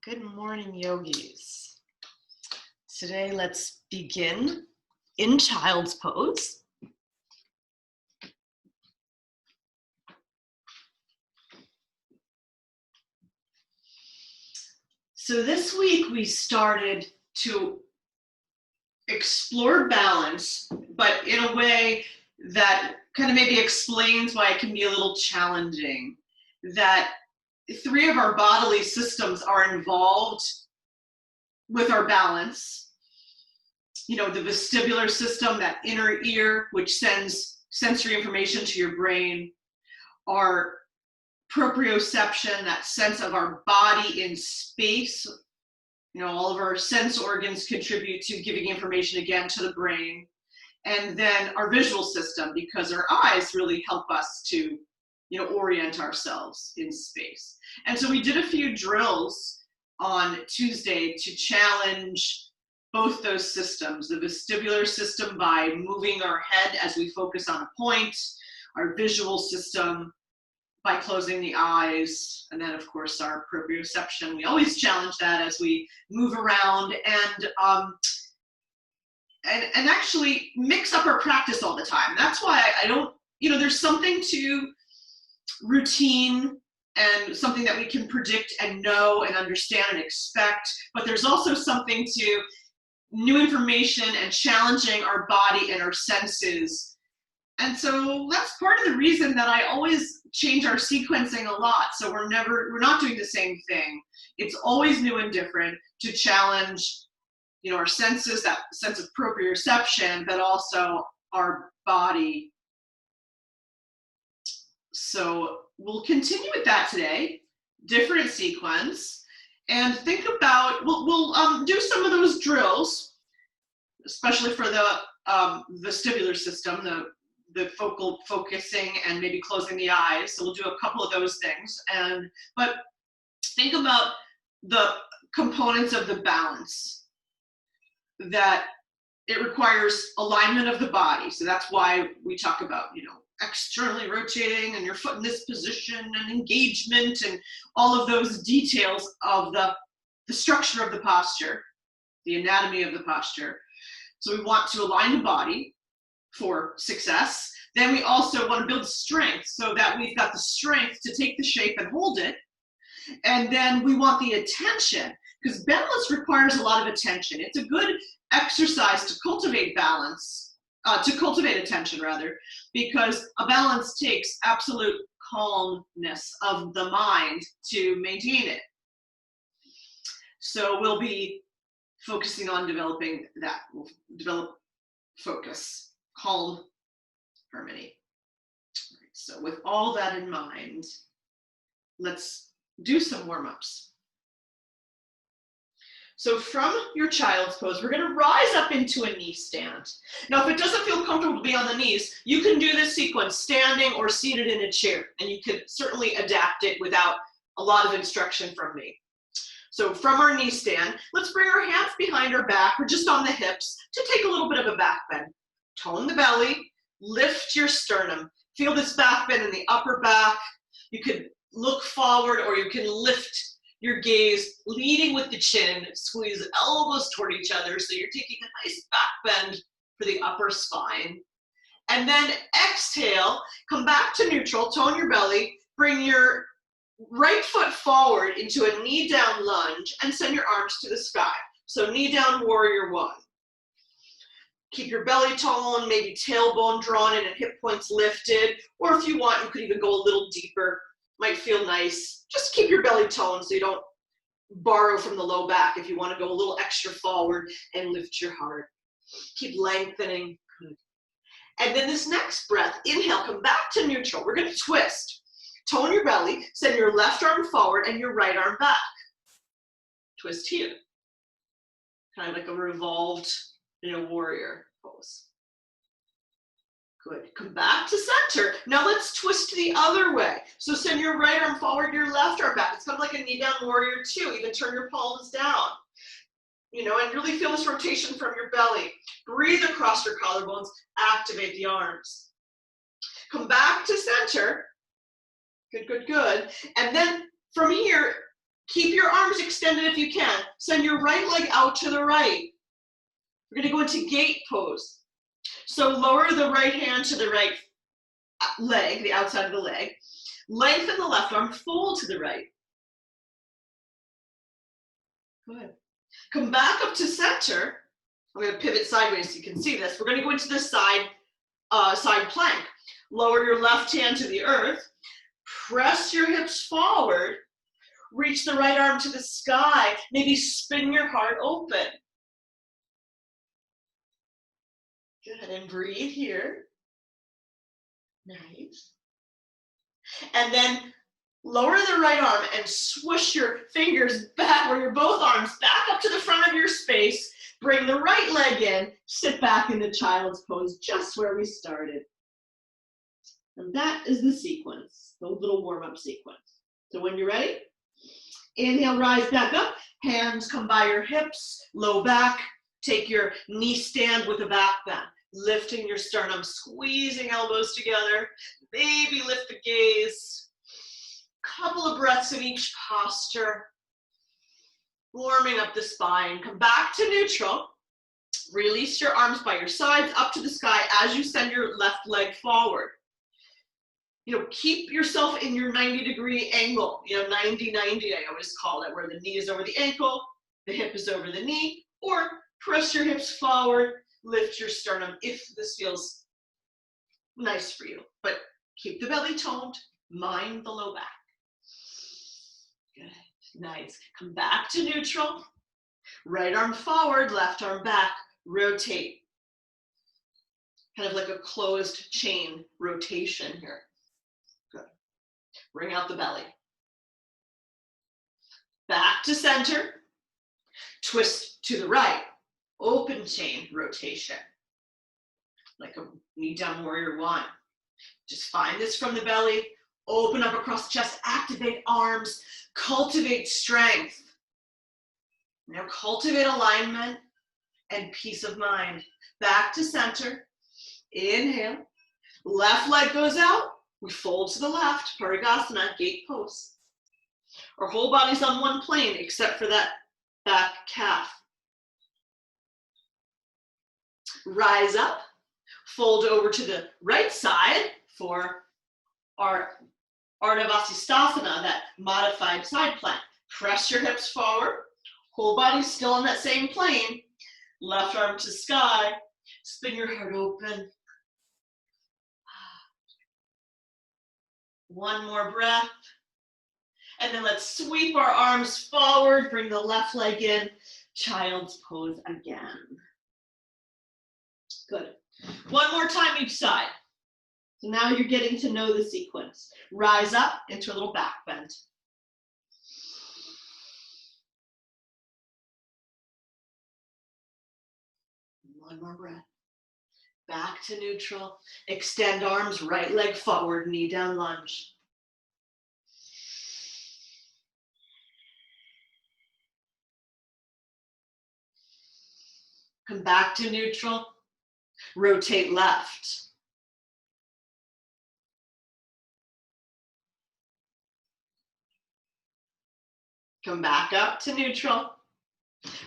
Good morning, yogis. Today, let's begin in child's pose. So this week we started to explore balance, but in a way that kind of maybe explains why it can be a little challenging. That 3 of our bodily systems are involved with our balance. You know, the vestibular system, that inner ear, which sends sensory information to your brain. Our proprioception, that sense of our body in space. You know, all of our sense organs contribute to giving information again to the brain. And then our visual system, because our eyes really help us to, orient ourselves in space. And so we did a few drills on Tuesday to challenge both those systems, the vestibular system by moving our head as we focus on a point, our visual system by closing the eyes, and then of course our proprioception. We always challenge that as we move around and actually mix up our practice all the time. That's why I don't, there's something to routine and something that we can predict and know and understand and expect, but there's also something to new information and challenging our body and our senses. And so that's part of the reason that I always change our sequencing a lot. So we're not doing the same thing. It's always new and different to challenge, our senses, that sense of proprioception, but also our body. So we'll continue with that today, different sequence, and think about, we'll do some of those drills, especially for the vestibular system, the focal focusing and maybe closing the eyes. So we'll do a couple of those things. But think about the components of the balance, that it requires alignment of the body. So that's why we talk about, externally rotating and your foot in this position and engagement and all of those details of the structure of the posture, the anatomy of the posture. So we want to align the body for success. Then we also want to build strength so that we've got the strength to take the shape and hold it. And then we want the attention, because balance requires a lot of attention. It's a good exercise to cultivate balance, to cultivate attention rather, because a balance takes absolute calmness of the mind to maintain it. So we'll be focusing on developing that. We'll develop focus, calm, harmony. So with all that in mind, let's do some warm-ups. So from your child's pose, we're going to rise up into a knee stand. Now, if it doesn't feel comfortable to be on the knees, you can do this sequence standing or seated in a chair, and you can certainly adapt it without a lot of instruction from me. So from our knee stand, let's bring our hands behind our back or just on the hips to take a little bit of a back bend. Tone the belly, lift your sternum. Feel this back bend in the upper back. You could look forward or you can lift your gaze, leading with the chin, squeeze elbows toward each other so you're taking a nice back bend for the upper spine. And then exhale, come back to neutral, tone your belly, bring your right foot forward into a knee down lunge and send your arms to the sky. So knee down warrior 1. Keep your belly toned, maybe tailbone drawn in and hip points lifted, or if you want, you could even go a little deeper. Might feel nice. Just keep your belly toned so you don't borrow from the low back if you want to go a little extra forward and lift your heart. Keep lengthening. Good. And then this next breath, inhale, come back to neutral. We're going to twist. Tone your belly, send your left arm forward and your right arm back. Twist here. Kind of like a revolved, warrior pose. Good. Come back to center. Now let's twist the other way. So send your right arm forward, your left arm back. It's kind of like a knee down warrior 2. Even turn your palms down. And really feel this rotation from your belly. Breathe across your collarbones. Activate the arms. Come back to center. Good, good, good. And then from here, Keep your arms extended if you can. Send your right leg out to the right. We're going to go into gate pose. So lower the right hand to the right leg, the outside of the leg. Lengthen the left arm, fold to the right. Good. Come back up to center. I'm going to pivot sideways so you can see this. We're going to go into the side plank. Lower your left hand to the earth. Press your hips forward. Reach the right arm to the sky. Maybe spin your heart open. Good, and breathe here. Nice. And then lower the right arm and swish your fingers back, or your both arms back up to the front of your space. Bring the right leg in. Sit back into child's pose, just where we started. And that is the sequence, the little warm-up sequence. So when you're ready, inhale, rise back up. Hands come by your hips, low back. Take your knee stand with a back bend. Lifting your sternum, squeezing elbows together. Maybe lift the gaze. Couple of breaths in each posture. Warming up the spine. Come back to neutral. Release your arms by your sides up to the sky as you send your left leg forward. Keep yourself in your 90-degree angle. 90-90, I always call it, where the knee is over the ankle, the hip is over the knee, or press your hips forward, lift your sternum if this feels nice for you. But keep the belly toned, mind the low back. Good, nice. Come back to neutral. Right arm forward, left arm back, rotate. Kind of like a closed chain rotation here. Good. Bring out the belly. Back to center. Twist to the right. Open chain rotation. Like a knee down warrior one. Just find this from the belly. Open up across the chest. Activate arms. Cultivate strength. Now cultivate alignment and peace of mind. Back to center. Inhale. Left leg goes out. We fold to the left. Parigasana, gate pose. Our whole body's on one plane except for that back calf. Rise up. Fold over to the right side for our Ardha Vasisthasana, that modified side plank. Press your hips forward. Whole body still on that same plane. Left arm to sky. Spin your heart open. One more breath. And then let's sweep our arms forward. Bring the left leg in. Child's pose again. Good. One more time each side. So now you're getting to know the sequence. Rise up into a little back bend. One more breath. Back to neutral. Extend arms, right leg forward, knee down lunge. Come back to neutral. Rotate left. Come back up to neutral.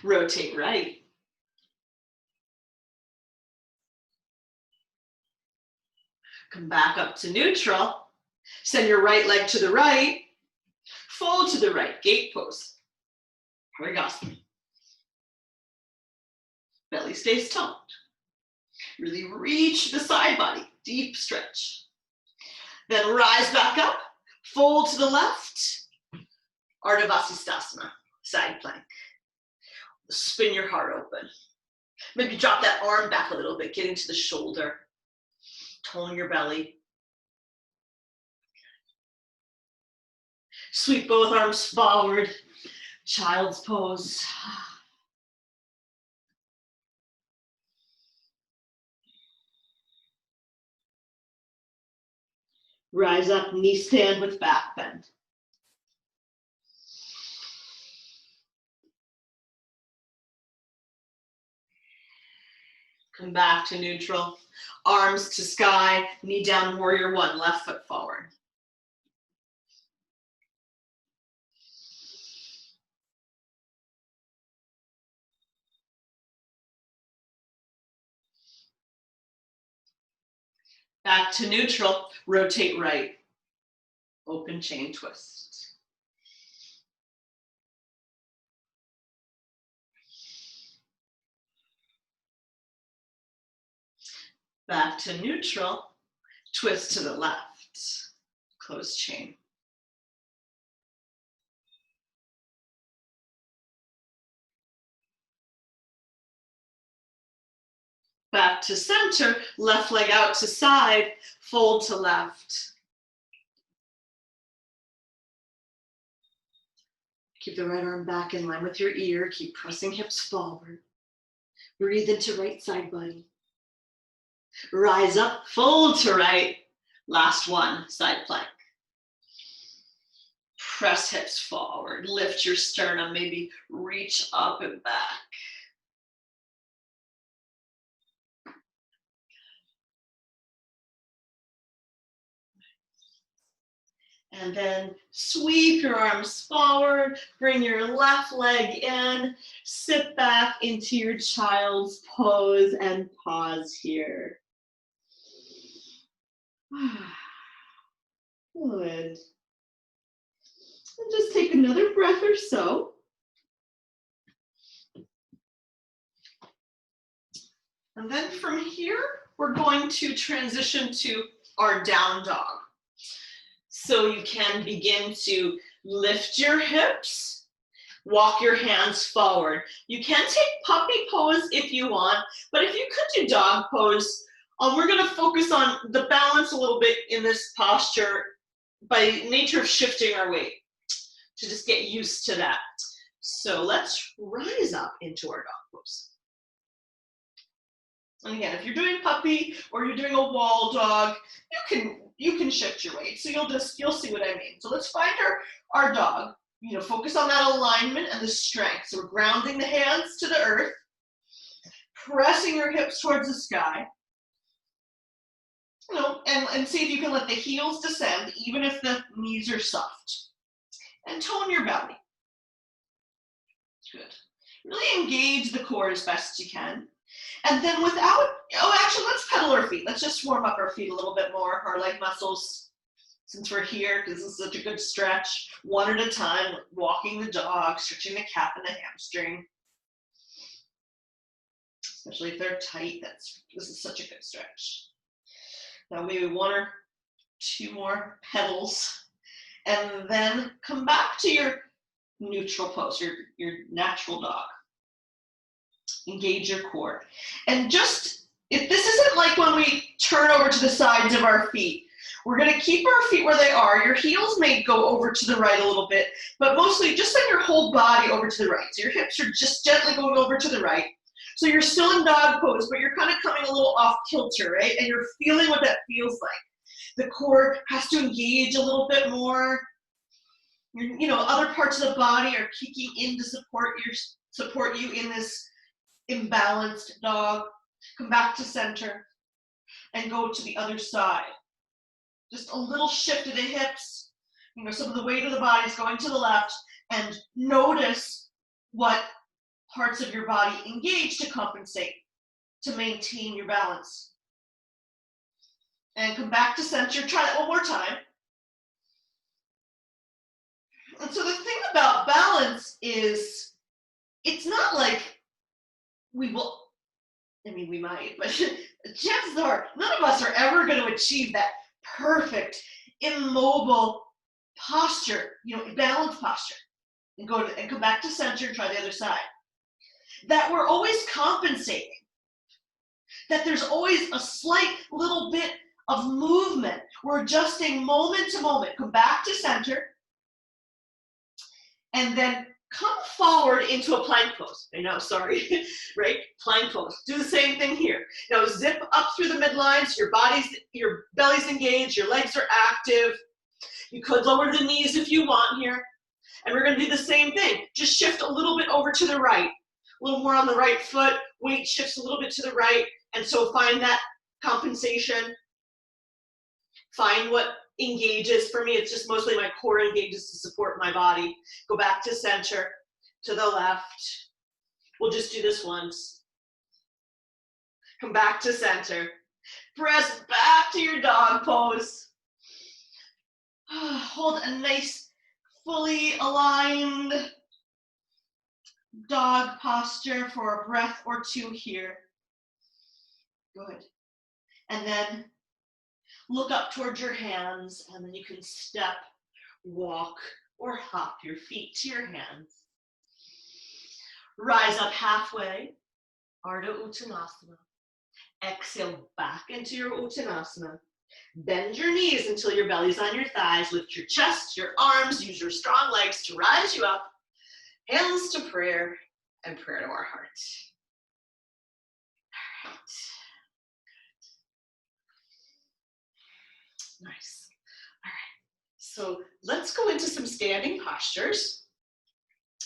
Rotate right. Come back up to neutral. Send your right leg to the right. Fold to the right, gate pose. Parigasana. Belly stays toned. Really reach the side body, deep stretch. Then rise back up, fold to the left. Ardha Vasisthasana, side plank. Spin your heart open. Maybe drop that arm back a little bit, get into the shoulder. Tone your belly. Sweep both arms forward. Child's pose. Rise up, knee stand with back bend. Come back to neutral. Arms to sky, knee down, warrior one, left foot forward. Back to neutral, rotate right. Open chain twist. Back to neutral, twist to the left, close chain. Back to center, left leg out to side, fold to left. Keep the right arm back in line with your ear, keep pressing hips forward. Breathe into right side body. Rise up, fold to right. Last one, side plank. Press hips forward, lift your sternum, maybe reach up and back. And then sweep your arms forward, bring your left leg in, sit back into your child's pose and pause here. Good. And just take another breath or so. And then from here, we're going to transition to our down dog. So you can begin to lift your hips, walk your hands forward. You can take puppy pose if you want, but if you could do dog pose, we're going to focus on the balance a little bit in this posture by nature of shifting our weight to just get used to that. So let's rise up into our dog pose. And again, if you're doing puppy or you're doing a wall dog, you can shift your weight. So you'll see what I mean. So let's find our dog. Focus on that alignment and the strength. So we're grounding the hands to the earth, pressing your hips towards the sky. And see if you can let the heels descend, even if the knees are soft. And tone your belly. Good. Really engage the core as best you can. And then actually, let's pedal our feet. Let's just warm up our feet a little bit more, our leg muscles, since we're here, because this is such a good stretch. One at a time, walking the dog, stretching the calf and the hamstring. Especially if they're tight, this is such a good stretch. Now maybe one or two more pedals, and then come back to your neutral pose, your natural dog. Engage your core. And if this isn't like when we turn over to the sides of our feet, we're going to keep our feet where they are. Your heels may go over to the right a little bit, but mostly just send your whole body over to the right. So your hips are just gently going over to the right. So you're still in dog pose, but you're kind of coming a little off kilter, right? And you're feeling what that feels like. The core has to engage a little bit more. Other parts of the body are kicking in to support you in this imbalanced dog. Come back to center and go to the other side. Just a little shift of the hips. Some of the weight of the body is going to the left, and notice what parts of your body engage to compensate, to maintain your balance. And come back to center. Try that one more time. And so the thing about balance is, it's not like we might, but chances are none of us are ever going to achieve that perfect, immobile posture, balanced posture, and come back to center and try the other side. That we're always compensating, that there's always a slight little bit of movement. We're adjusting moment to moment. Come back to center, and then come forward into a plank pose. Right? Plank pose. Do the same thing here. Now zip up through the midlines, your belly's engaged, your legs are active. You could lower the knees if you want here. And we're going to do the same thing. Just shift a little bit over to the right. A little more on the right foot. Weight shifts a little bit to the right. And so find that compensation. Find what engages. For me, it's just mostly my core engages to support my body. Go back to center, to the left. We'll just do this once. Come back to center. Press back to your dog pose. Hold a nice, fully aligned dog posture for a breath or two here. Good. And then look up towards your hands, and then you can step, walk, or hop your feet to your hands. Rise up halfway, Ardha Uttanasana. Exhale back into your Uttanasana. Bend your knees until your belly's on your thighs. Lift your chest, your arms, use your strong legs to rise you up. Hands to prayer and prayer to our heart. All right. Nice. All right. So let's go into some standing postures.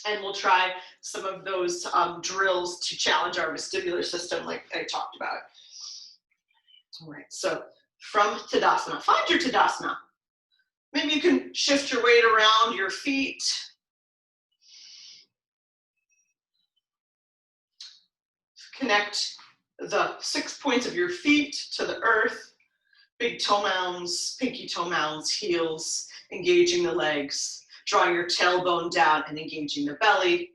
And we'll try some of those drills to challenge our vestibular system like I talked about. All right, so from Tadasana, find your Tadasana. Maybe you can shift your weight around your feet. Connect the 6 points of your feet to the earth. Big toe mounds, pinky toe mounds, heels, engaging the legs. Draw your tailbone down and engaging the belly.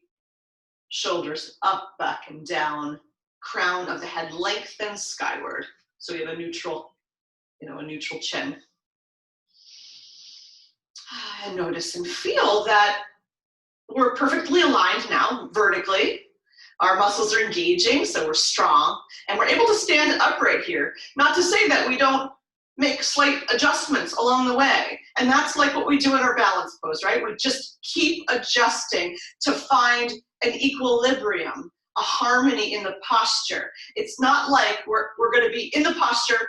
Shoulders up, back, and down. Crown of the head lengthens skyward. So we have a neutral, a neutral chin. And notice and feel that we're perfectly aligned now, vertically. Our muscles are engaging, so we're strong. And we're able to stand upright here. Not to say that we don't make slight adjustments along the way. And that's like what we do in our balance pose, right? We just keep adjusting to find an equilibrium, a harmony in the posture. It's not like we're going to be in the posture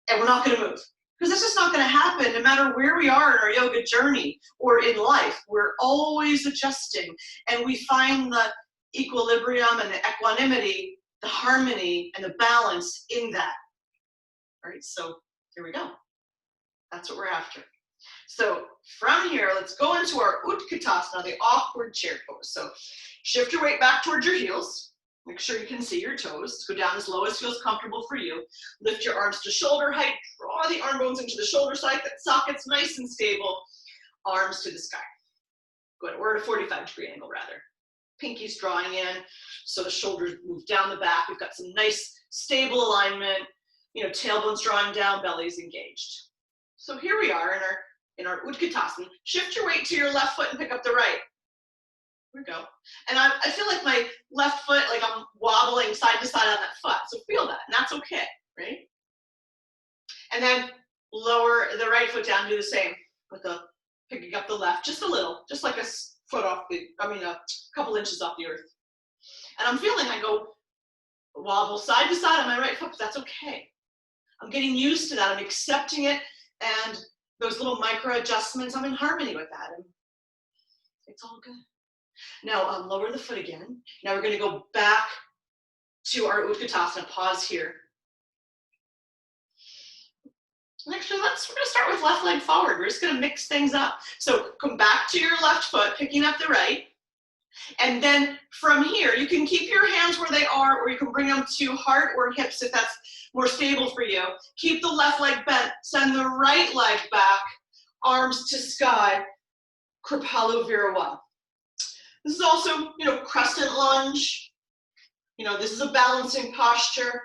and we're not going to move. Because that's just not going to happen no matter where we are in our yoga journey or in life. We're always adjusting. And we find the equilibrium and the equanimity, the harmony and the balance in that. All right, so here we go. That's what we're after. So from here, let's go into our Utkatasana, the awkward chair pose. So shift your weight back towards your heels. Make sure you can see your toes. Go down as low as feels comfortable for you. Lift your arms to shoulder height. Draw the arm bones into the shoulder sockets, nice and stable. Arms to the sky. Good, or at a 45-degree angle rather. Pinkies drawing in, so the shoulders move down the back. We've got some nice stable alignment. Tailbone's drawing down, belly's engaged. So here we are in our Utkatasana. Shift your weight to your left foot and pick up the right. Here we go. And I feel like my left foot, like I'm wobbling side to side on that foot. So feel that, and that's okay, right? And then lower the right foot down, do the same with picking up the left, just a little, just like a couple inches off the earth. And I'm feeling, I go wobble side to side on my right foot, but that's okay. I'm getting used to that. I'm accepting it, and those little micro adjustments, I'm in harmony with that, and it's all good. Now lower the foot again. Now we're going to go back to our Utkatasana. Pause here. And actually, we're going to start with left leg forward. We're just going to mix things up. So come back to your left foot, picking up the right. And then from here, you can keep your hands where they are, or you can bring them to heart or hips if that's more stable for you. Keep the left leg bent. Send the right leg back, arms to sky. Kripalu Vira. This is also, crescent lunge. This is a balancing posture.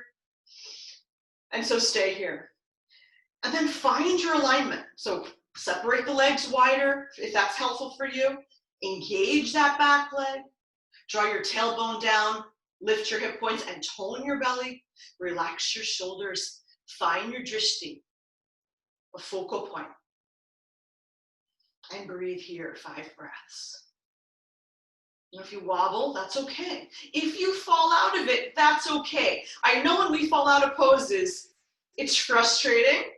And so stay here. And then find your alignment. So separate the legs wider if that's helpful for you. Engage that back leg. Draw your tailbone down. Lift your hip points and tone your belly. Relax your shoulders. Find your drishti, a focal point. And breathe here, 5 breaths. And if you wobble, that's okay. If you fall out of it, that's okay. I know when we fall out of poses, it's frustrating.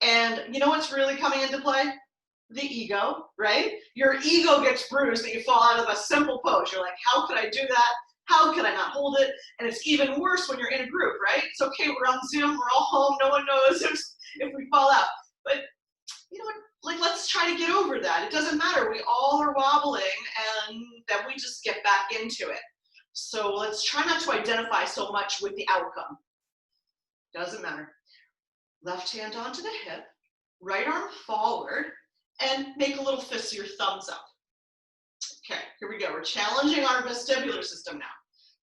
And you know what's really coming into play? The ego, right? Your ego gets bruised that you fall out of a simple pose. You're like, how could I do that? How could I not hold it? And it's even worse when you're in a group, right? It's okay, we're on Zoom, we're all home, no one knows if we fall out. But you know what? Like, let's try to get over that. It doesn't matter. We all are wobbling, and then we just get back into it. So let's try not to identify so much with the outcome. Doesn't matter. Left hand onto the hip, right arm forward, and make a little fist of your thumbs up. Okay, here we go. We're challenging our vestibular system now.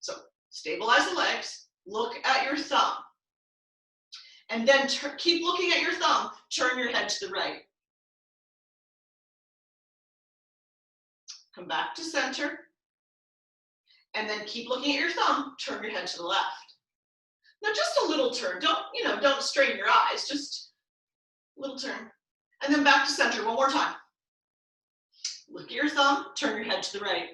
So stabilize the legs, look at your thumb, and then keep looking at your thumb. Turn your head to the right. Come back to center, and then keep looking at your thumb. Turn your head to the left. Now just a little turn. Don't strain your eyes. Just a little turn, and then back to center one more time. Look at your thumb. Turn your head to the right.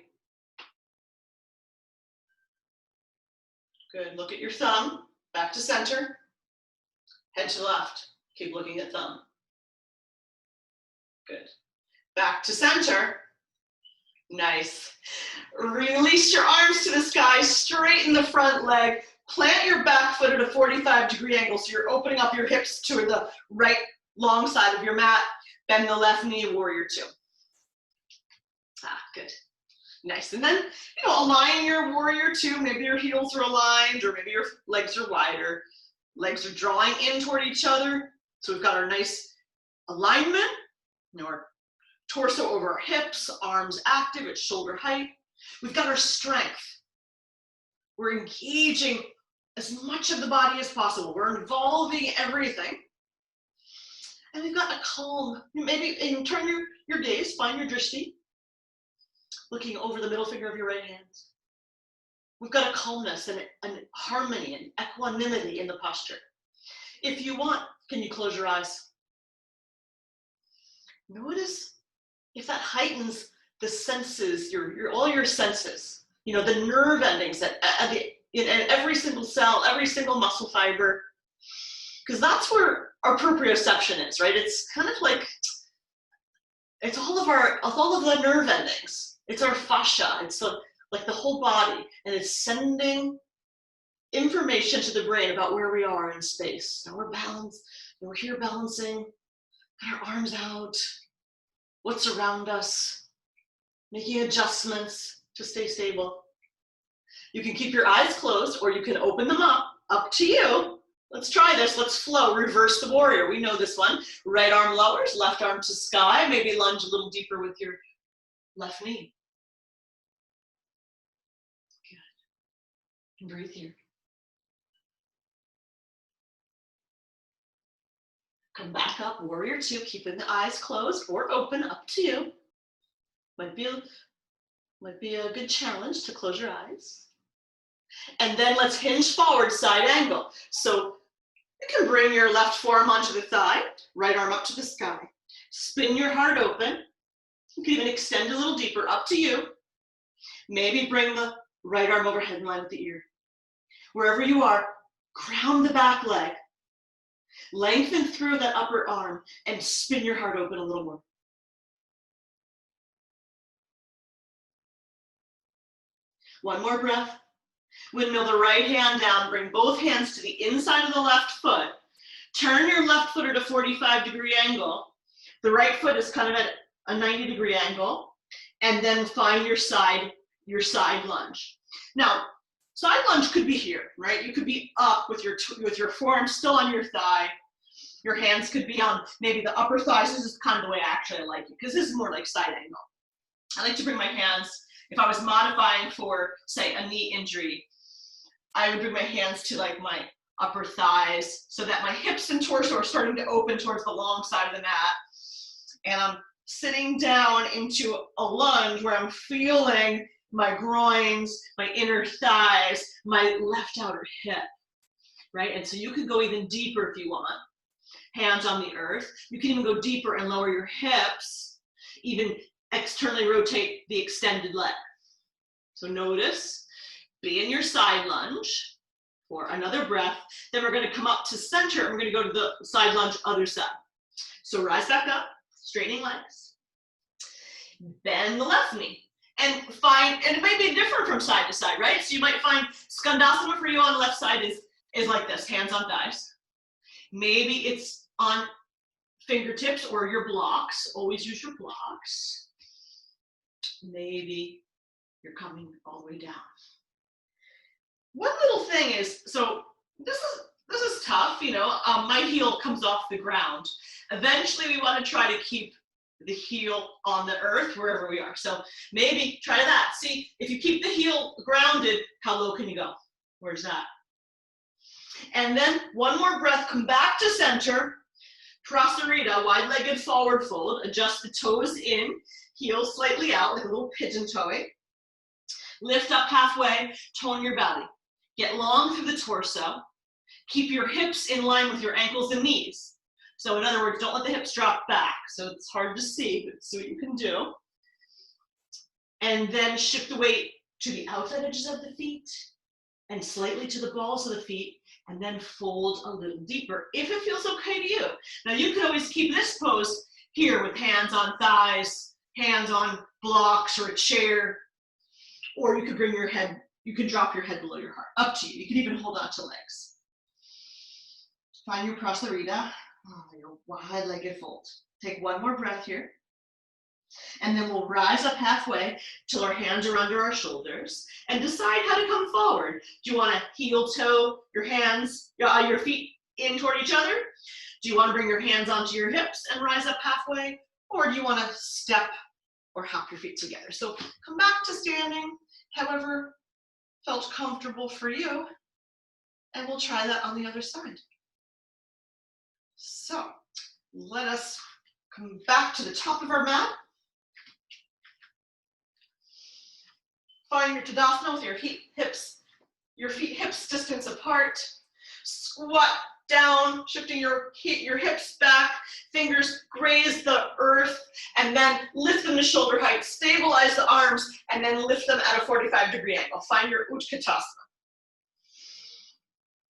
Good. Look at your thumb. Back to center. Head to the left. Keep looking at thumb. Good. Back to center. Nice. Release your arms to the sky. Straighten the front leg. Plant your back foot at a 45-degree angle, so you're opening up your hips to the right long side of your mat. Bend the left knee, warrior two. Good. Nice. And then, align your warrior two. Maybe your heels are aligned, or maybe your legs are wider. Legs are drawing in toward each other. So we've got our nice alignment. Our torso over our hips, arms active at shoulder height. We've got our strength. We're engaging as much of the body as possible. We're involving everything. And we've got a calm. Maybe turn your gaze, find your drishti, looking over the middle finger of your right hand. We've got a calmness and harmony and equanimity in the posture. If you want, can you close your eyes? Notice if that heightens the senses, all your senses, the nerve endings in every single cell, every single muscle fiber, because that's where our proprioception is, right? It's kind of like, it's all of the nerve endings. It's our fascia. It's like the whole body, and it's sending information to the brain about where we are in space. And we're balanced, and we're here balancing, got our arms out, what's around us, making adjustments to stay stable. You can keep your eyes closed, or you can open them up to you. Let's try this. Let's flow. Reverse the warrior. We know this one. Right arm lowers, left arm to sky. Maybe lunge a little deeper with your left knee. Good. And breathe here. Come back up, warrior two, keeping the eyes closed or open, up to you. Might be a good challenge to close your eyes. And then let's hinge forward, side angle. So you can bring your left forearm onto the thigh, right arm up to the sky. Spin your heart open. You can even extend a little deeper, up to you. Maybe bring the right arm overhead in line with the ear. Wherever you are, ground the back leg. Lengthen through that upper arm and spin your heart open a little more. One more breath. Windmill the right hand down. Bring both hands to the inside of the left foot. Turn your left foot at a 45-degree angle. The right foot is kind of at a 90-degree angle. And then find your side lunge. Now, side lunge could be here, right? You could be up with your forearm still on your thigh. Your hands could be on maybe the upper thighs. This is kind of the way I like it, because this is more like side angle. I like to bring my hands, if I was modifying for, say, a knee injury, I would bring my hands to like my upper thighs so that my hips and torso are starting to open towards the long side of the mat. And I'm sitting down into a lunge where I'm feeling my groins, my inner thighs, my left outer hip, right? And so you can go even deeper if you want. Hands on the earth. You can even go deeper and lower your hips, even externally rotate the extended leg. So notice, be in your side lunge for another breath. Then we're going to come up to center, and we're going to go to the side lunge, other side. So rise back up, straightening legs. Bend the left knee. And it may be different from side to side, right? So you might find Skandasana for you on the left side is like this, hands on thighs. Maybe it's on fingertips or your blocks. Always use your blocks. Maybe you're coming all the way down. One little thing is, so this is tough, you know, my heel comes off the ground. Eventually we want to try to keep the heel on the earth wherever we are. So maybe try that. See, if you keep the heel grounded, how low can you go? Where's that? And then one more breath, come back to center. Prasarita, wide-legged forward fold. Adjust the toes in, heels slightly out like a little pigeon toeing. Lift up halfway, tone your belly. Get long through the torso. Keep your hips in line with your ankles and knees. So in other words, don't let the hips drop back. So it's hard to see, but see what you can do. And then shift the weight to the outside edges of the feet and slightly to the balls of the feet, and then fold a little deeper if it feels okay to you. Now you can always keep this pose here with hands on thighs, hands on blocks or a chair, or you could bring your head, you can drop your head below your heart, up to you. You can even hold on to legs. Find your Prasarita, your wide-legged fold. Take one more breath here. And then we'll rise up halfway till our hands are under our shoulders and decide how to come forward. Do you want to heel toe your hands, your feet in toward each other? Do you want to bring your hands onto your hips and rise up halfway? Or do you want to step or hop your feet together? So come back to standing, however felt comfortable for you. And we'll try that on the other side. So let us come back to the top of our mat. Find your Tadasana with your feet hips distance apart. Squat down, shifting your hips back, fingers graze the earth, and then lift them to shoulder height. Stabilize the arms, and then lift them at a 45-degree angle. Find your Utkatasana.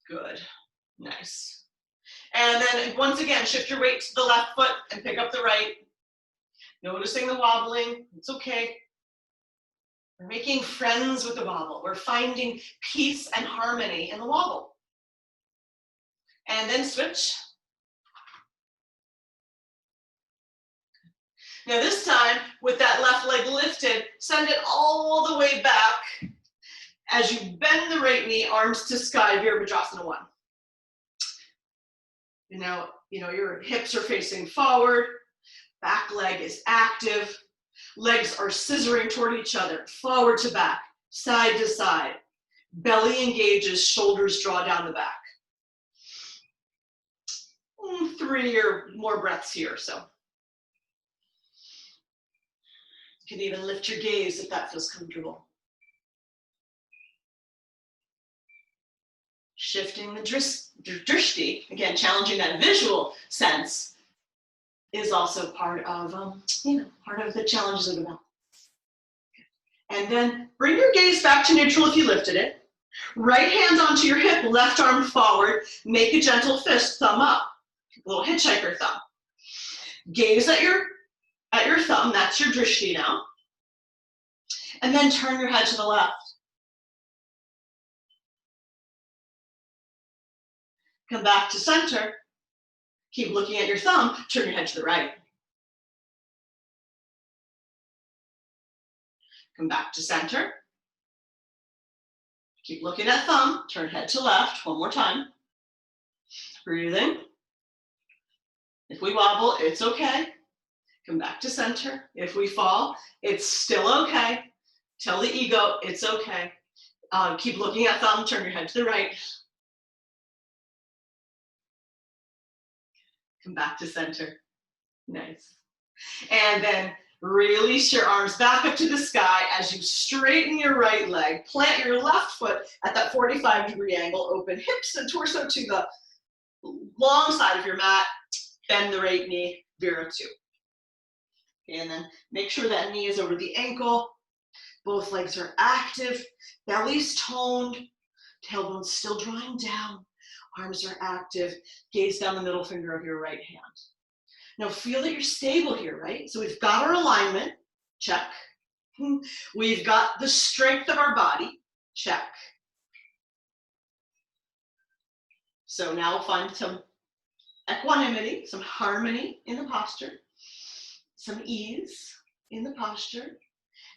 Good, nice. And then once again, shift your weight to the left foot and pick up the right. Noticing the wobbling, it's okay. We're making friends with the wobble. We're finding peace and harmony in the wobble. And then switch. Now this time, with that left leg lifted, send it all the way back as you bend the right knee, arms to sky, Virabhadrasana 1. Now, your hips are facing forward, back leg is active. Legs are scissoring toward each other, forward to back, side to side. Belly engages, shoulders draw down the back. 3 or more breaths here, so. You can even lift your gaze if that feels comfortable. Shifting the drishti, again, challenging that visual sense, is also part of the challenges of the balance. And then bring your gaze back to neutral if you lifted it. Right hand onto your hip, left arm forward. Make a gentle fist, thumb up. A little hitchhiker thumb. Gaze at your thumb, that's your drishti now. And then turn your head to the left. Come back to center. Keep looking at your thumb, turn your head to the right. Come back to center. Keep looking at thumb, turn head to left, one more time. Breathing. If we wobble, it's okay. Come back to center. If we fall, it's still okay. Tell the ego, it's okay. Keep looking at thumb, turn your head to the right. Come back to center. Nice. And then release your arms back up to the sky as you straighten your right leg. Plant your left foot at that 45-degree angle. Open hips and torso to the long side of your mat. Bend the right knee, Vira 2. And then make sure that knee is over the ankle. Both legs are active. Belly's toned. Tailbone still drawing down. Arms are active. Gaze down the middle finger of your right hand. Now feel that you're stable here, right? So we've got our alignment, check. We've got the strength of our body, check. So now we'll find some equanimity, some harmony in the posture, some ease in the posture.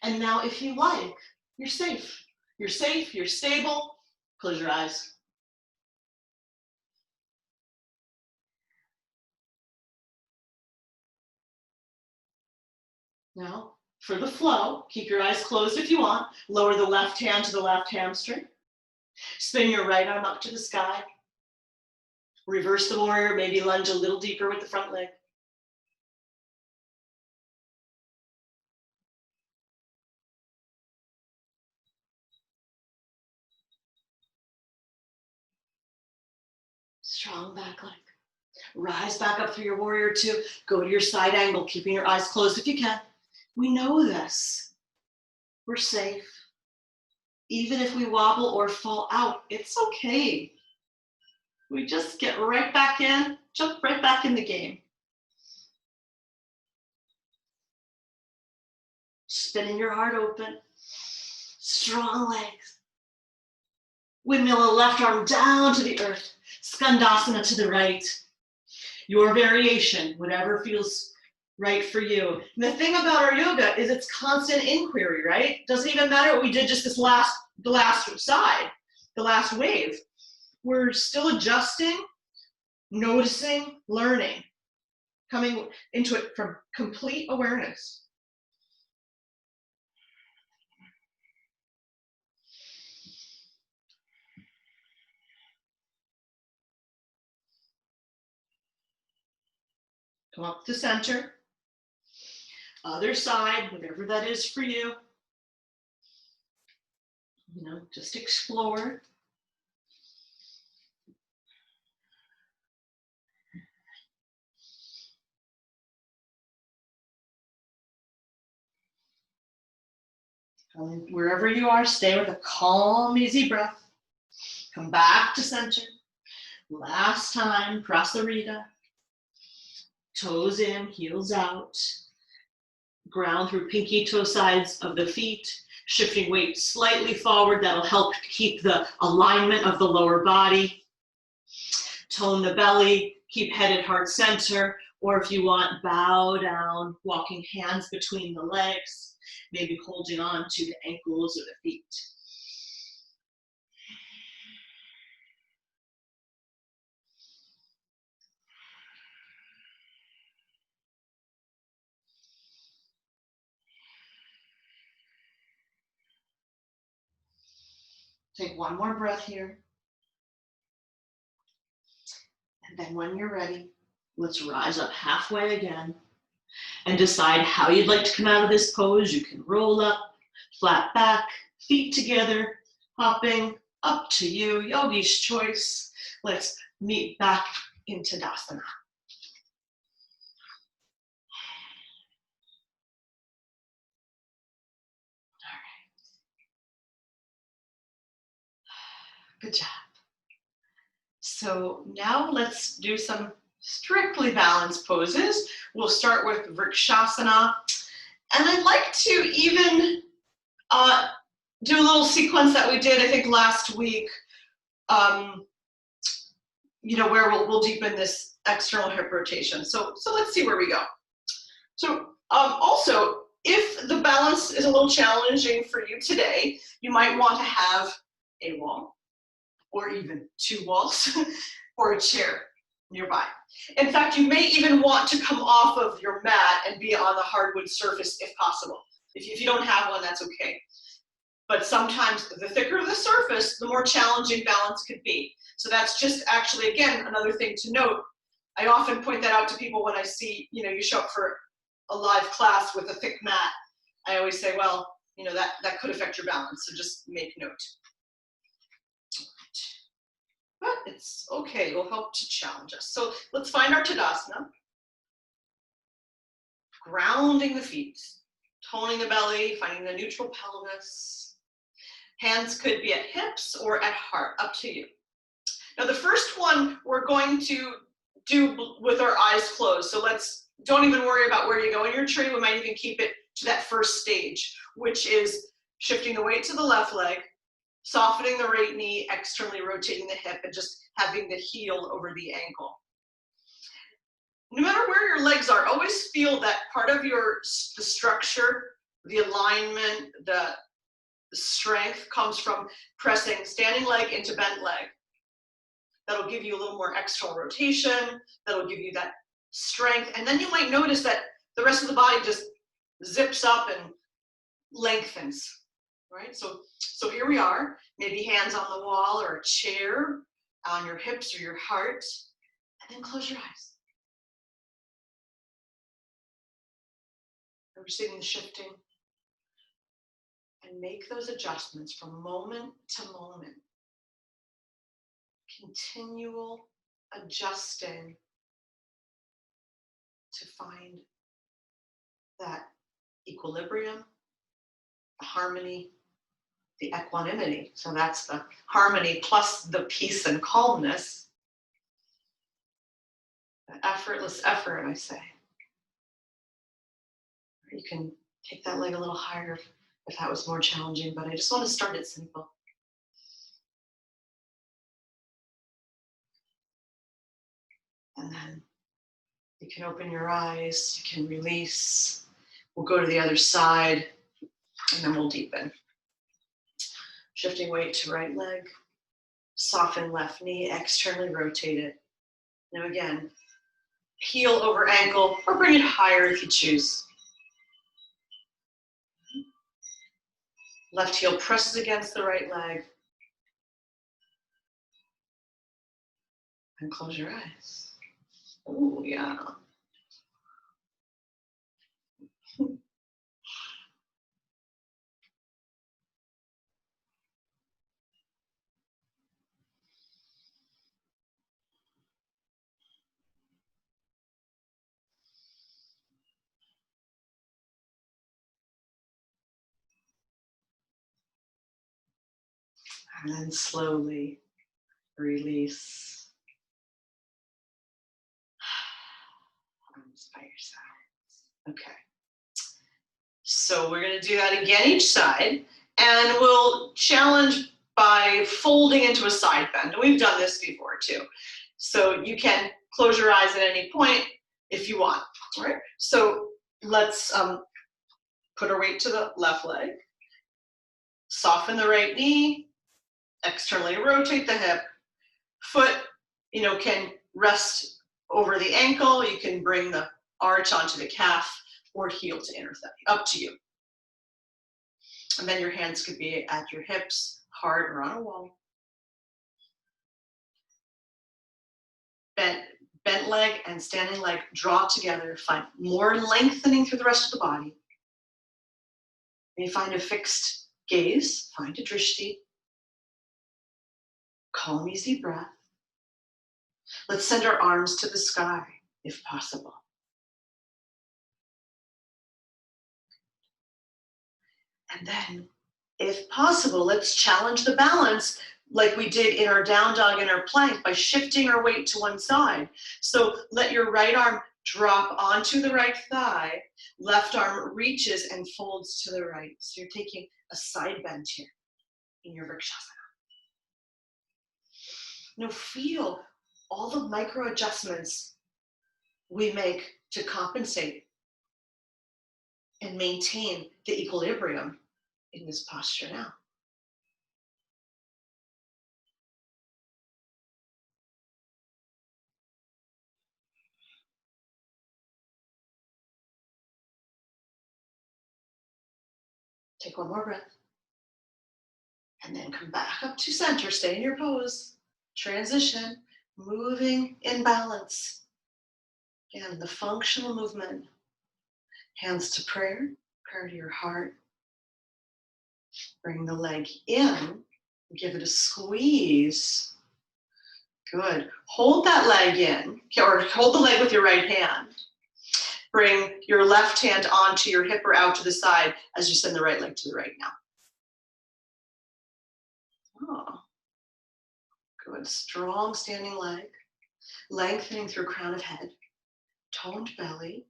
And now if you like, you're safe. You're safe, you're stable. Close your eyes. Now, for the flow, keep your eyes closed if you want. Lower the left hand to the left hamstring. Spin your right arm up to the sky. Reverse the warrior, maybe lunge a little deeper with the front leg. Strong back leg. Rise back up through your warrior two. Go to your side angle, keeping your eyes closed if you can. We know this. We're safe. Even if we wobble or fall out, it's okay. We just get right back in, jump right back in the game. Spinning your heart open. Strong legs. Windmill the left arm down to the earth. Skandasana to the right. Your variation, whatever feels right for you. And the thing about our yoga is it's constant inquiry, right? Doesn't even matter what we did just the last side, the last wave. We're still adjusting, noticing, learning, coming into it from complete awareness. Come up to center. Other side, whatever that is for you. You know, just explore. Wherever you are, stay with a calm, easy breath. Come back to center. Last time, Prasarita. Toes in, heels out. Ground through pinky toe sides of the feet. Shifting weight slightly forward. That'll help keep the alignment of the lower body. Tone the belly. Keep head at heart center. Or if you want, bow down, walking hands between the legs. Maybe holding on to the ankles or the feet. Take one more breath here. And then when you're ready, let's rise up halfway again and decide how you'd like to come out of this pose. You can roll up, flat back, feet together, hopping, up to you, yogi's choice. Let's meet back in Tadasana. Good job. So now let's do some strictly balanced poses. We'll start with Vrikshasana. And I'd like to even do a little sequence that we did, I think, last week, you know, where we'll deepen this external hip rotation. So let's see where we go. So also, if the balance is a little challenging for you today, you might want to have a wall, or even two walls, or a chair nearby. In fact, you may even want to come off of your mat and be on the hardwood surface if possible. If you don't have one, that's okay. But sometimes the thicker the surface, the more challenging balance could be. So that's just actually, again, another thing to note. I often point that out to people when I see, you know, you show up for a live class with a thick mat. I always say, well, you know, that could affect your balance, so just make note. But it's okay, it'll help to challenge us. So let's find our Tadasana. Grounding the feet, toning the belly, finding the neutral pelvis. Hands could be at hips or at heart, up to you. Now the first one we're going to do with our eyes closed. So don't even worry about where you go in your tree. We might even keep it to that first stage, which is shifting the weight to the left leg, softening the right knee, externally rotating the hip, and just having the heel over the ankle. No matter where your legs are, always feel that part of the structure, the alignment, the strength comes from pressing standing leg into bent leg. That'll give you a little more external rotation. That'll give you that strength. And then you might notice that the rest of the body just zips up and lengthens, right? So here we are, maybe hands on the wall or a chair, on your hips or your heart, and then close your eyes. Noticing the shifting, and make those adjustments from moment to moment. Continual adjusting to find that equilibrium, the harmony, the equanimity. So that's the harmony plus the peace and calmness. The effortless effort, I say. You can take that leg a little higher if that was more challenging, but I just want to start it simple. And then you can open your eyes, you can release. We'll go to the other side, and then we'll deepen. Shifting weight to right leg, soften left knee, externally rotate it. Now again, heel over ankle, or bring it higher if you choose. Left heel presses against the right leg. And close your eyes. Oh, yeah. And then slowly release. Arms by your sides. Okay. So we're going to do that again each side, and we'll challenge by folding into a side bend. And we've done this before too. So you can close your eyes at any point if you want. All right. So let's put our weight to the left leg. Soften the right knee. Externally rotate the hip. Foot, can rest over the ankle. You can bring the arch onto the calf or heel to inner thigh. Up to you. And then your hands could be at your hips, heart, or on a wall. Bent leg and standing leg draw together. Find more lengthening through the rest of the body. And you find a fixed gaze. Find a drishti. Calm, easy breath. Let's send our arms to the sky, if possible. And then, if possible, let's challenge the balance like we did in our down dog and our plank by shifting our weight to one side. So let your right arm drop onto the right thigh, left arm reaches and folds to the right. So you're taking a side bend here in your Vrikshasana. Now feel all the micro adjustments we make to compensate and maintain the equilibrium in this posture now. Take one more breath. And then come back up to center. Stay in your pose. Transition, moving in balance. Again, the functional movement. Hands to prayer, prayer to your heart. Bring the leg in. Give it a squeeze. Good. Hold that leg in, or hold the leg with your right hand. Bring your left hand onto your hip or out to the side as you send the right leg to the right now. Oh, good. Strong standing leg. Lengthening through crown of head. Toned belly.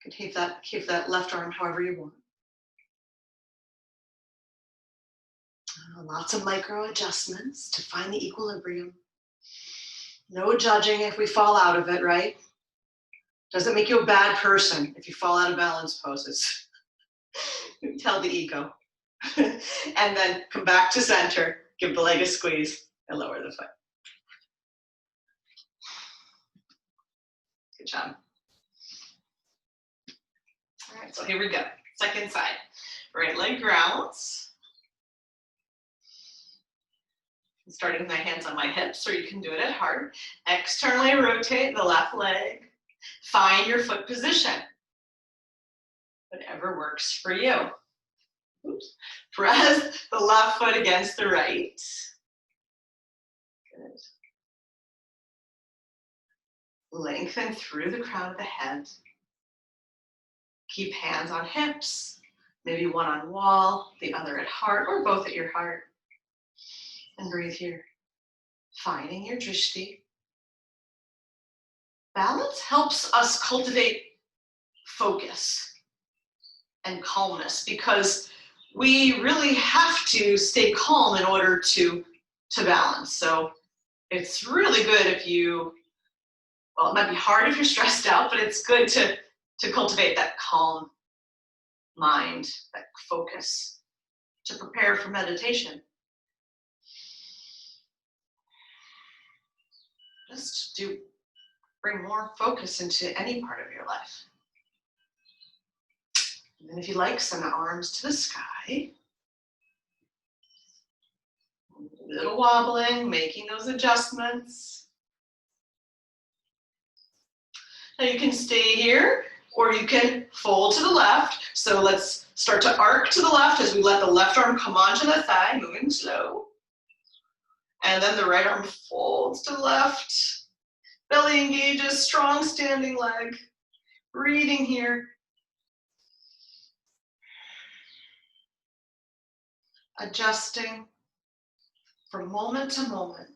You can keep that left arm however you want. Lots of micro adjustments to find the equilibrium. No judging if we fall out of it, right? Doesn't make you a bad person if you fall out of balance poses. Tell the ego. And then come back to center, give the leg a squeeze, and lower the foot. Good job. All right, so here we go. Second side. Right leg grounds. Starting with my hands on my hips, or you can do it at heart. Externally rotate the left leg. Find your foot position. Whatever works for you. Oops. Press the left foot against the right. Good. Lengthen through the crown of the head. Keep hands on hips, maybe one on wall, the other at heart, or both at your heart. And breathe here. Finding your drishti. Balance helps us cultivate focus and calmness because we really have to stay calm in order to balance. So it's really good if you, well, it might be hard if you're stressed out, but it's good to cultivate that calm mind, that focus, to prepare for meditation. Just to bring more focus into any part of your life. And then if you like, send the arms to the sky. A little wobbling, making those adjustments. Now you can stay here, or you can fold to the left. So let's start to arc to the left as we let the left arm come onto the thigh, moving slow. And then the right arm folds to the left. Belly engages, strong standing leg. Breathing here. Adjusting from moment to moment.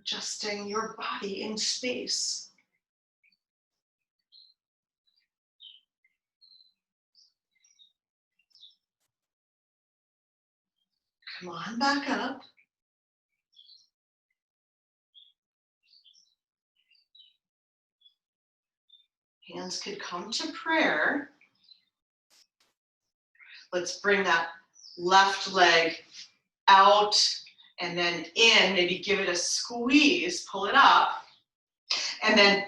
Adjusting your body in space. Come on back up. Hands could come to prayer. Let's bring that left leg out and then in, maybe give it a squeeze, pull it up, and then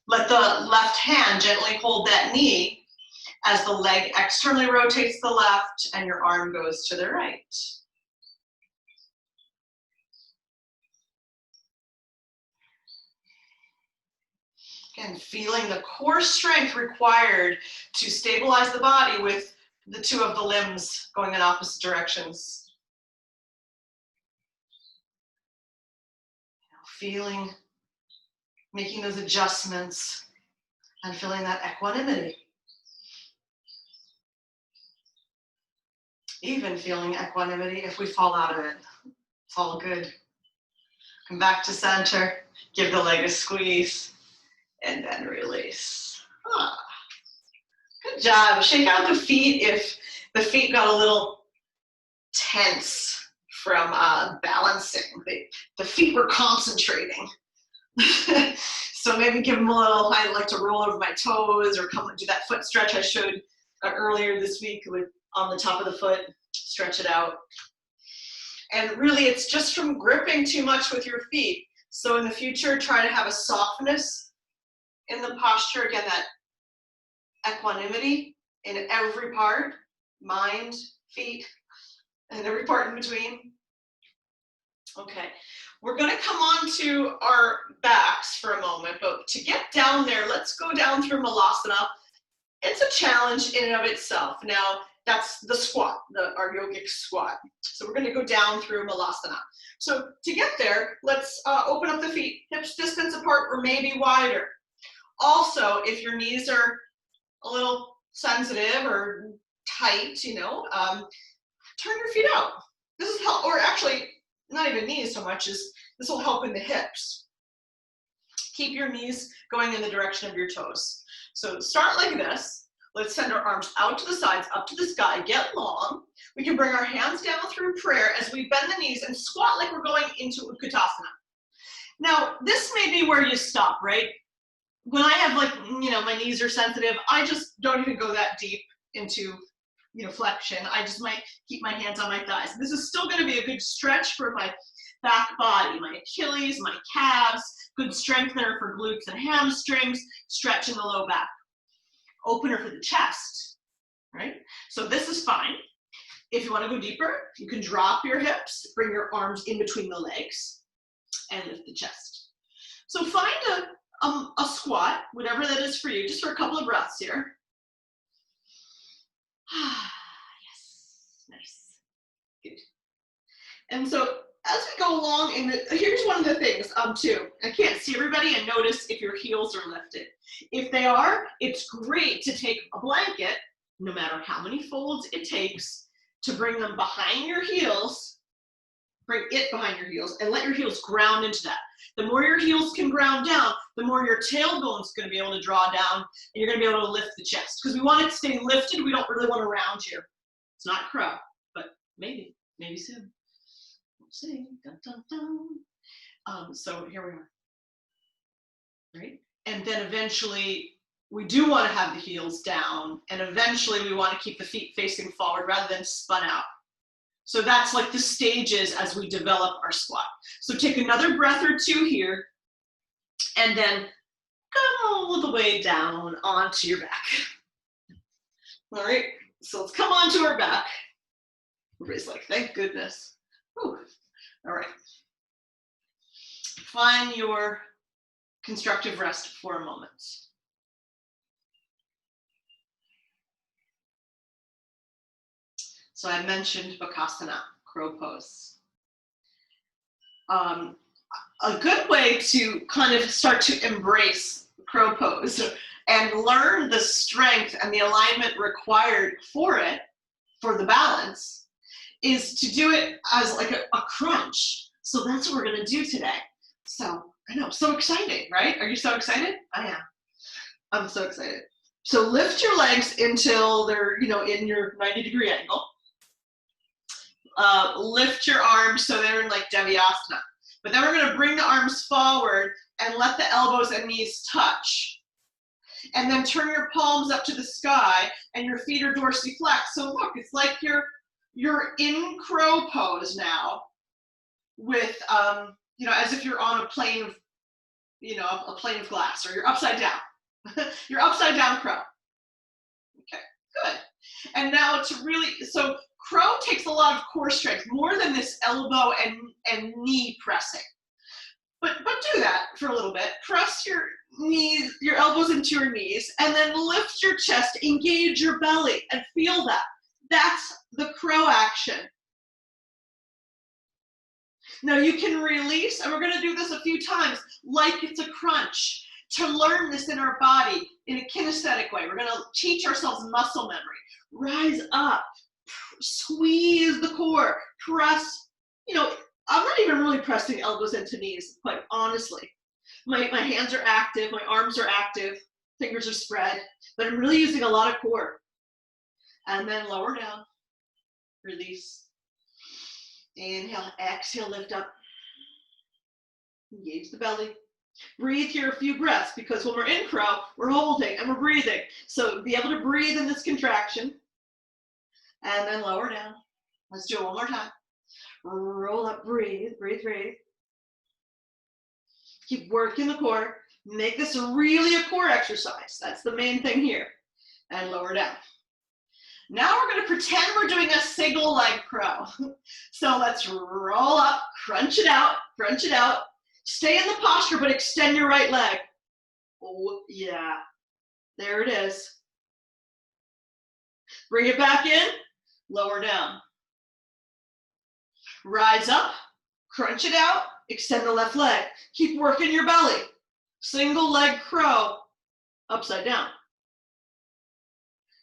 let the left hand gently hold that knee as the leg externally rotates to the left and your arm goes to the right. Again, feeling the core strength required to stabilize the body with the two of the limbs going in opposite directions. Feeling, making those adjustments and feeling that equanimity. Even feeling equanimity if we fall out of it. It's all good. Come back to center, give the leg a squeeze, and then release. Good job. Shake out the feet if the feet got a little tense from balancing. The feet were concentrating. So maybe give them a little, I like to roll over my toes or come and do that foot stretch I showed earlier this week with on the top of the foot, stretch it out. And really it's just from gripping too much with your feet. So in the future, try to have a softness in the posture. Again, that equanimity in every part, mind, feet, and every part in between. Okay, we're gonna come on to our backs for a moment, but to get down there, let's go down through Malasana. It's a challenge in and of itself. Now, that's the squat, our yogic squat. So we're gonna go down through Malasana. So to get there, let's open up the feet, hips distance apart or maybe wider. Also, if your knees are a little sensitive or tight, you know, turn your feet out. This is help, or actually, not even knees so much as this will help in the hips. Keep your knees going in the direction of your toes. So start like this. Let's send our arms out to the sides, up to the sky, get long. We can bring our hands down through prayer as we bend the knees and squat like we're going into Utkatasana. Now, this may be where you stop, right? When I have like, you know, my knees are sensitive, I just don't even go that deep into, you know, flexion. I just might keep my hands on my thighs. This is still gonna be a good stretch for my back body, my Achilles, my calves, good strengthener for glutes and hamstrings, stretch in the low back. Opener for the chest, right? So this is fine. If you want to go deeper, you can drop your hips, bring your arms in between the legs, and lift the chest. So find a squat, whatever that is for you, just for a couple of breaths here. Yes, nice, good. And so as we go along, here's one of the things too. I can't see everybody, and notice if your heels are lifted. If they are, it's great to take a blanket, no matter how many folds it takes, to bring them behind your heels, bring it behind your heels, and let your heels ground into that. The more your heels can ground down, the more your tailbone is going to be able to draw down, and you're going to be able to lift the chest. Because we want it to stay lifted, we don't really want to round here. It's not crow, but maybe soon. We'll see. Dun, dun, dun. So here we are, right? And then eventually, we do want to have the heels down, and eventually we want to keep the feet facing forward rather than spun out. So that's like the stages as we develop our squat. So take another breath or two here, and then come all the way down onto your back. All right, so let's come onto our back. Everybody's like, thank goodness. Whew. All right. Find your constructive rest for a moment. So I mentioned Bakasana, crow pose. A good way to kind of start to embrace crow pose and learn the strength and the alignment required for it, for the balance, is to do it as like a crunch. So that's what we're gonna do today. So I know, so exciting, right? Are you so excited? I am. I'm so excited. So lift your legs until they're, in your 90-degree angle. Lift your arms so they're in like Devyasana. But then we're going to bring the arms forward and let the elbows and knees touch. And then turn your palms up to the sky and your feet are dorsiflex. So look, it's like you're in crow pose now with, as if you're on a plane of, a plane of glass, or you're upside down. You're upside down crow. Okay, good. And now so crow takes a lot of core strength, more than this elbow and knee pressing. But do that for a little bit. Press your knees, your elbows into your knees, and then lift your chest, engage your belly, and feel that. That's the crow action. Now you can release, and we're going to do this a few times, like it's a crunch, to learn this in our body in a kinesthetic way. We're going to teach ourselves muscle memory. Rise up, squeeze the core, press, I'm not even really pressing elbows into knees, quite honestly. My hands are active, my arms are active, fingers are spread, but I'm really using a lot of core. And then lower down, release. Inhale, exhale, lift up. Engage the belly. Breathe here a few breaths, because when we're in crow, we're holding and we're breathing. So be able to breathe in this contraction. And then lower down. Let's do it one more time. Roll up, breathe, breathe, breathe. Keep working the core. Make this really a core exercise. That's the main thing here. And lower down. Now we're going to pretend we're doing a single leg crow. So let's roll up, crunch it out, crunch it out. Stay in the posture, but extend your right leg. Oh, yeah. There it is. Bring it back in, lower down. Rise up, crunch it out, extend the left leg. Keep working your belly. Single leg crow, upside down.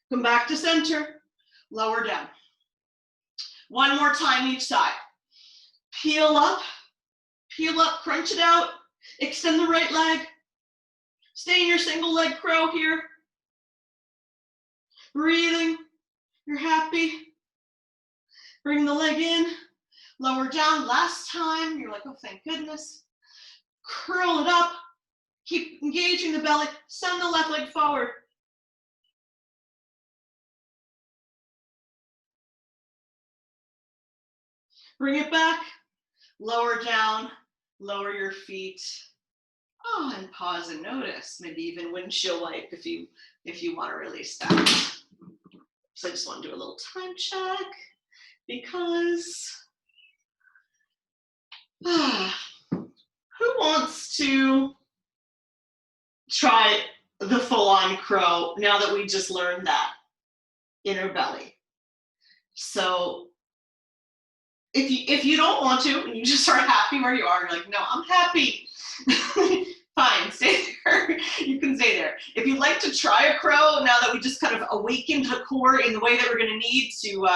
Come back to center, lower down. One more time each side. Peel up, crunch it out, extend the right leg. Stay in your single leg crow here. Breathing, you're happy. Bring the leg in, lower down. Last time, you're like, oh, thank goodness. Curl it up, keep engaging the belly, send the left leg forward. Bring it back, Lower down, lower your feet. Oh, and pause and notice. Maybe even windshield wipe if you want to release that. So I just want to do a little time check because who wants to try the full-on crow now that we just learned that inner belly? So if you don't want to and you just are happy where you are, you're like, no, I'm happy. Fine, stay there. You can stay there. If you'd like to try a crow now that we just kind of awakened the core in the way that we're going to need to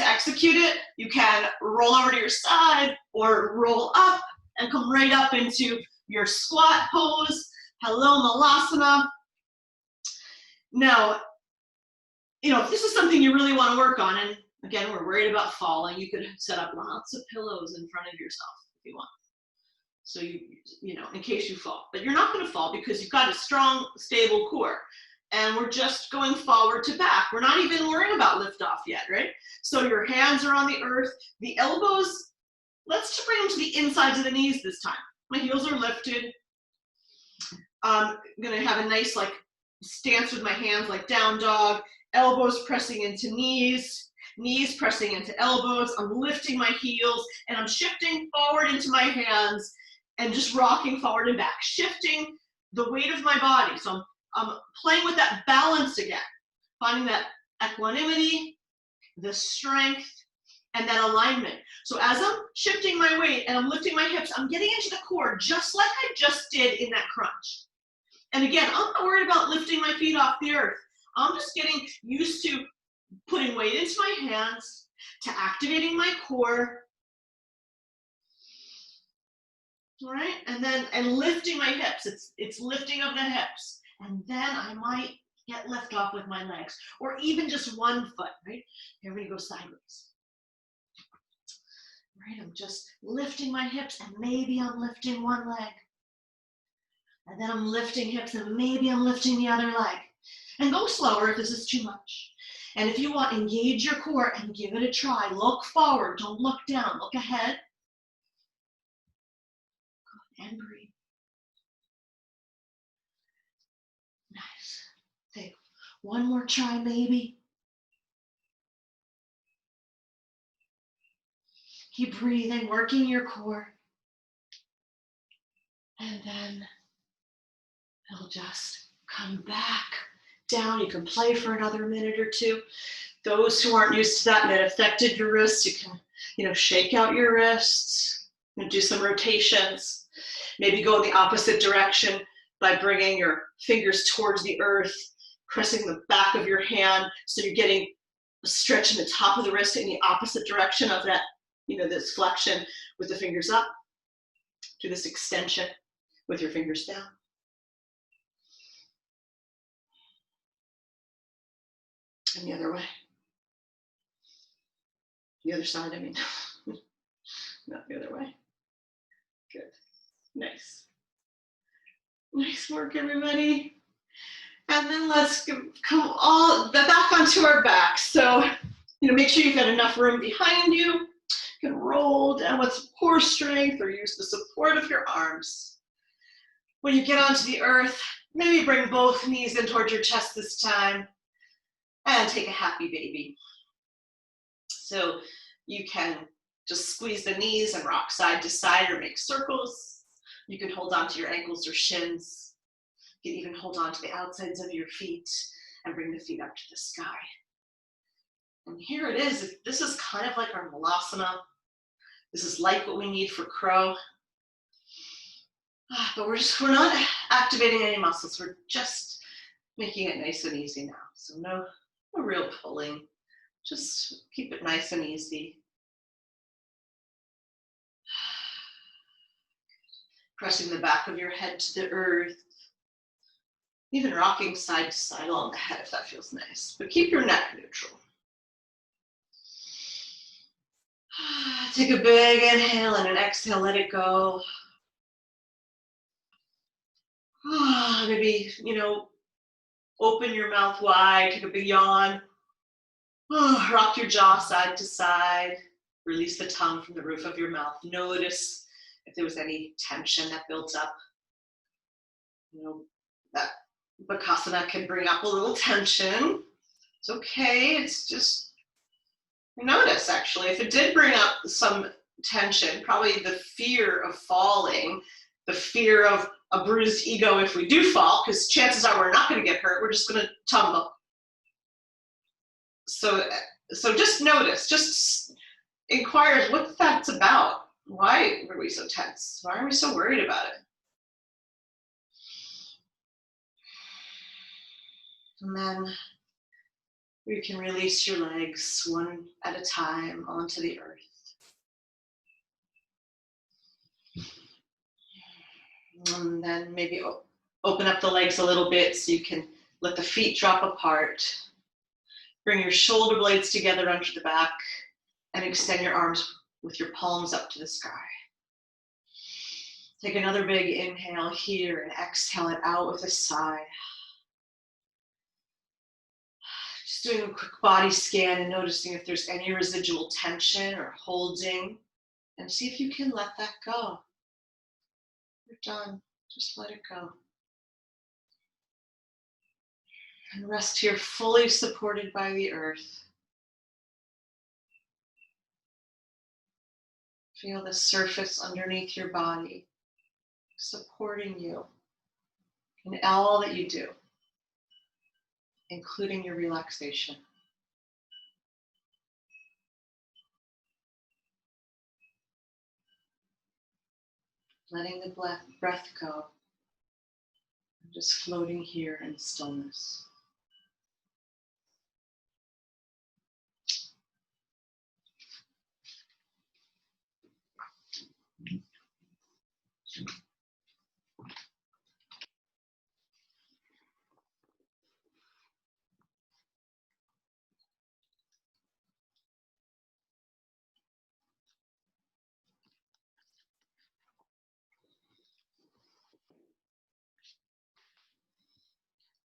execute it, you can roll over to your side or roll up and come right up into your squat pose. Hello, Malasana. Now, if this is something you really want to work on, and again, we're worried about falling, you could set up lots of pillows in front of yourself if you want. So in case you fall, but you're not going to fall because you've got a strong, stable core. And we're just going forward to back. We're not even worrying about liftoff yet, right? So your hands are on the earth. The elbows, let's just bring them to the insides of the knees this time. My heels are lifted. I'm going to have a nice stance with my hands like down dog, elbows pressing into knees, knees pressing into elbows. I'm lifting my heels and I'm shifting forward into my hands and just rocking forward and back, shifting the weight of my body. So I'm playing with that balance again, finding that equanimity, the strength, and that alignment. So as I'm shifting my weight and I'm lifting my hips, I'm getting into the core just like I just did in that crunch. And again, I'm not worried about lifting my feet off the earth. I'm just getting used to putting weight into my hands, to activating my core. All right, and lifting my hips. It's lifting of the hips. And then I might get lift off with my legs, or even just one foot, right? Here we go sideways. Right, I'm just lifting my hips, and maybe I'm lifting one leg. And then I'm lifting hips, and maybe I'm lifting the other leg. And go slower if this is too much. And if you want, engage your core and give it a try. Look forward, don't look down, look ahead. And breathe. Nice. Take one more try, maybe. Keep breathing, working your core. And then it'll just come back down. You can play for another minute or two. Those who aren't used to that and it affected your wrists, you can, shake out your wrists and do some rotations. Maybe go in the opposite direction by bringing your fingers towards the earth, pressing the back of your hand so you're getting a stretch in the top of the wrist in the opposite direction of that, this flexion with the fingers up. Do this extension with your fingers down. And the other way. The other side, I mean. Not the other way. Good. Nice. Nice work, everybody. And then let's come all back onto our back. So, make sure you've got enough room behind you. You can roll down with core strength or use the support of your arms. When you get onto the earth, maybe bring both knees in towards your chest this time and take a happy baby. So you can just squeeze the knees and rock side to side or make circles. You can hold on to your ankles or shins. You can even hold on to the outsides of your feet and bring the feet up to the sky. And here it is. This is kind of like our Malasana. This is like what we need for crow. But we're not activating any muscles. We're just making it nice and easy now. So no real pulling. Just keep it nice and easy. Pressing the back of your head to the earth. Even rocking side to side along the head if that feels nice. But keep your neck neutral. Take a big inhale and an exhale, let it go. Maybe, open your mouth wide, take a big yawn. Rock your jaw side to side. Release the tongue from the roof of your mouth. Notice if there was any tension that builds up. You know, that Bakasana can bring up a little tension. It's okay. It's just notice, actually, if it did bring up some tension, probably the fear of falling, the fear of a bruised ego if we do fall, because chances are we're not going to get hurt. We're just going to tumble. So just notice, just inquire what that's about. Why were we so tense? Why are we so worried about it? And then you can release your legs one at a time onto the earth. And then maybe open up the legs a little bit so you can let the feet drop apart. Bring your shoulder blades together under the back and extend your arms with your palms up to the sky. Take another big inhale here and exhale it out with a sigh. Just doing a quick body scan and noticing if there's any residual tension or holding, and see if you can let that go. You're done. Just let it go. And rest here fully supported by the earth. Feel the surface underneath your body supporting you in all that you do, including your relaxation. Letting the breath go, and just floating here in stillness.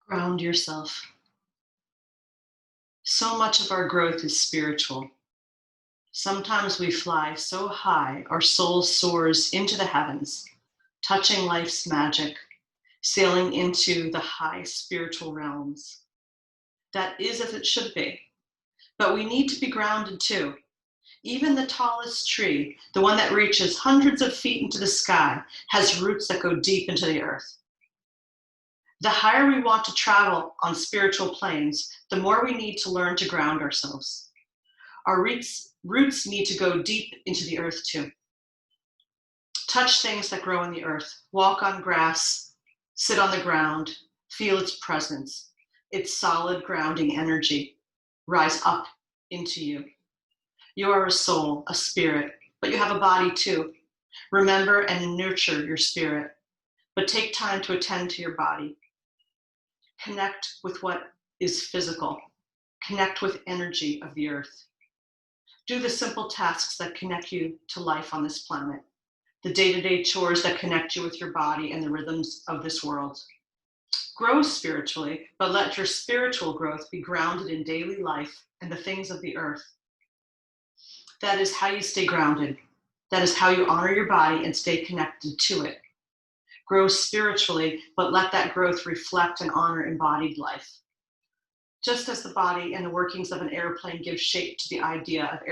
Ground yourself. So much of our growth is spiritual. Sometimes we fly so high, our soul soars into the heavens, touching life's magic, sailing into the high spiritual realms. That is as it should be. But we need to be grounded too. Even the tallest tree, the one that reaches hundreds of feet into the sky, has roots that go deep into the earth. The higher we want to travel on spiritual planes, the more we need to learn to ground ourselves. Our roots need to go deep into the earth too. Touch things that grow in the earth. Walk on grass, sit on the ground, feel its presence, its solid grounding energy. Rise up into you. You are a soul, a spirit, but you have a body too. Remember and nurture your spirit, but take time to attend to your body. Connect with what is physical. Connect with energy of the earth. Do the simple tasks that connect you to life on this planet, the day-to-day chores that connect you with your body and the rhythms of this world. Grow spiritually, but let your spiritual growth be grounded in daily life and the things of the earth. That is how you stay grounded. That is how you honor your body and stay connected to it. Grow spiritually, but let that growth reflect and honor embodied life. Just as the body and the workings of an airplane give shape to the idea of an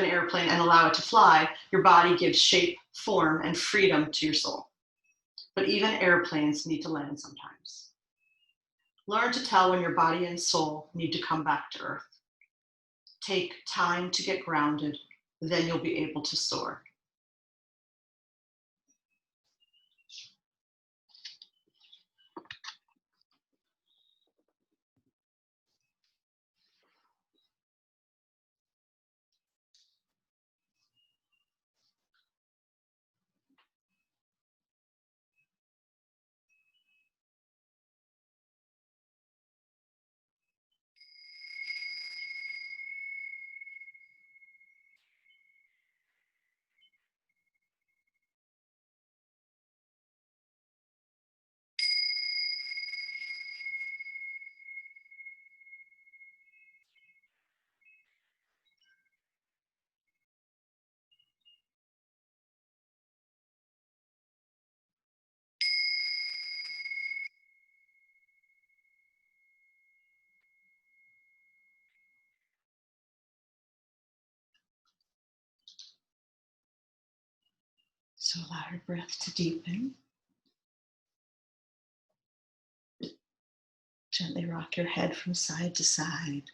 airplane and allow it to fly, your body gives shape, form, and freedom to your soul. But even airplanes need to land sometimes. Learn to tell when your body and soul need to come back to earth. Take time to get grounded, then you'll be able to soar. So allow your breath to deepen. Gently rock your head from side to side.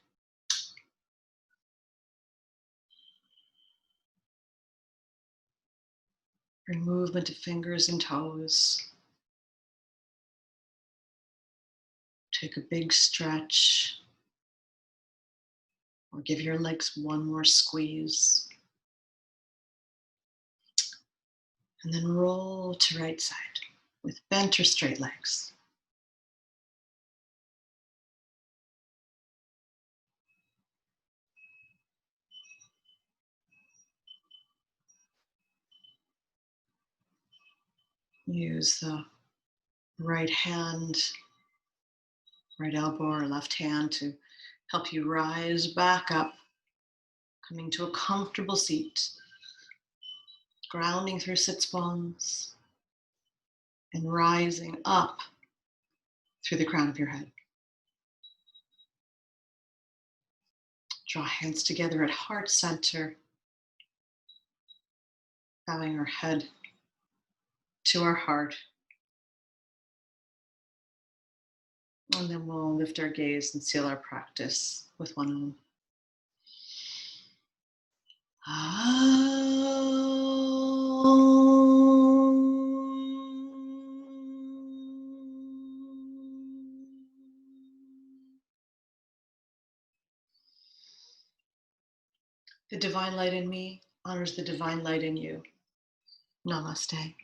Bring movement of fingers and toes. Take a big stretch, or give your legs one more squeeze. And then roll to right side with bent or straight legs. Use the right hand, right elbow or left hand to help you rise back up, coming to a comfortable seat, grounding through sits bones and rising up through the crown of your head. Draw hands together at heart center, bowing our head to our heart. And then we'll lift our gaze and seal our practice with one Om. The divine light in me honors the divine light in you. Namaste.